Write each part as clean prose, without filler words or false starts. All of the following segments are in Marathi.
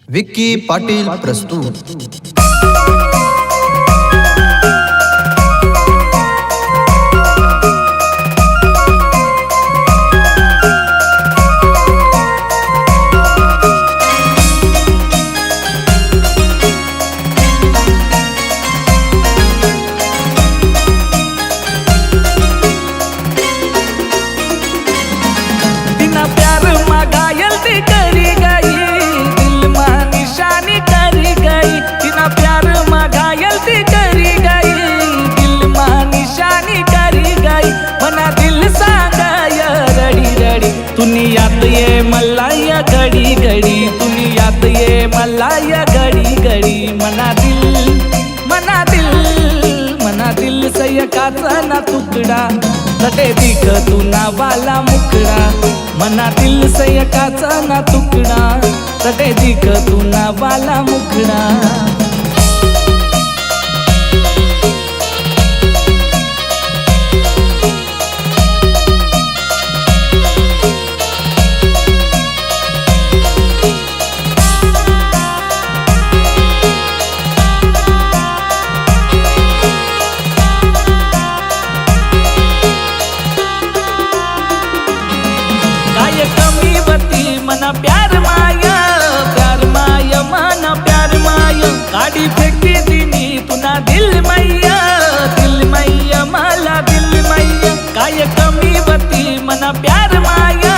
विक्की पाटील प्रस्तुत। दुनियात ये मला या घडी घडी, दुनियात ये मला या घडी घडी। मना दिल सयकाचा ना तुकडा, तटे दिख तू नावाला मुकडा। मना दिल सयकाचा ना तुकडा, तटे दिख तू नावाला मुकडा। मना प्यार माया मना प्यार माया। गाडी फेकी दिनी तुना दिल मैया मला दिल मैया। काय कमी बती मना प्यार माया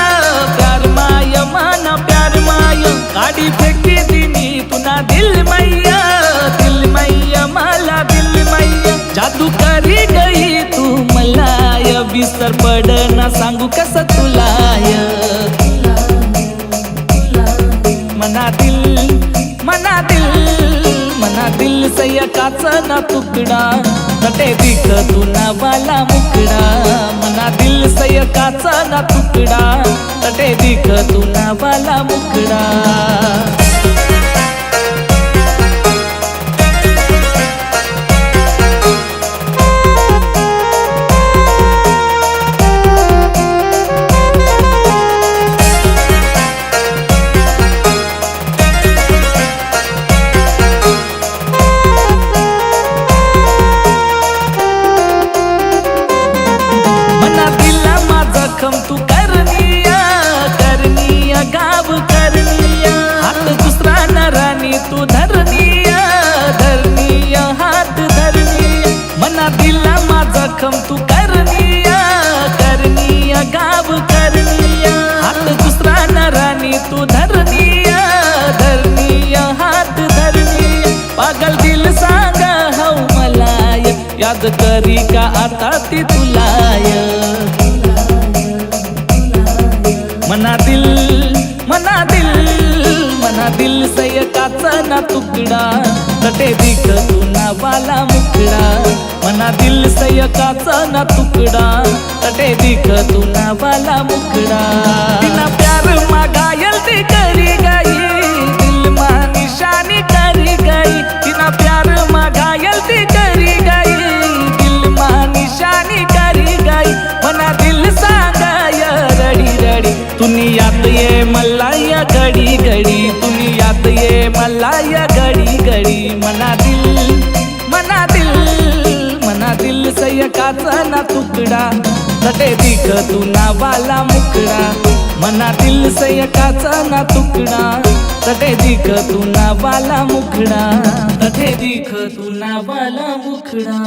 मना प्यार माया। गाडी फेकी दिनी तुना दिल मैया मला दिल मैया। जादू करी गई तू मलाय, विसर पड ना सांगू कसं तुलाय। मना दिल सयकाचा ना तुकडा, तटे दिख तू नावाला मुकडा। मना दिल सयकाचा ना तुकडा, तटे दिख तू नावाला मुकडा। तू करनिया गाव करनिया। हात दुसरा नरानी तू धरनिया हात धरनिया। मना दिला माझा खम तू करनिया गाव करनिया। हात दुसरा नरानी तू धरनिया हात धरनिया। पागल दिल सांगा हौ मलाय, याद करी का आता ती तुलाय। मना दिल सयकाचा ना तुकडा, तटे दिख तू नावाला मुकडा। मना दिल सयकाचा ना तुकडा, तटे दिख तू नावाला मुकडा। बिना प्यार मा घायल ती करी गई, दिल मा निशानी करी गई। बिना प्यार मा घायल ती करी गई, दिल मा निशानी करी गई। मना दिल सांगाय रडी रडी, दुनियात ये मला या घडी घडी। दुनियात ये मला या घडी घडी। मना दिल सयकाचा ना तुकडा, तटे दिख तू नावाला मुकडा। मना दिल सयकाचा ना तुकडा, तटे दिख तू नावाला मुकडा। तटे दिख तू नावाला मुकडा।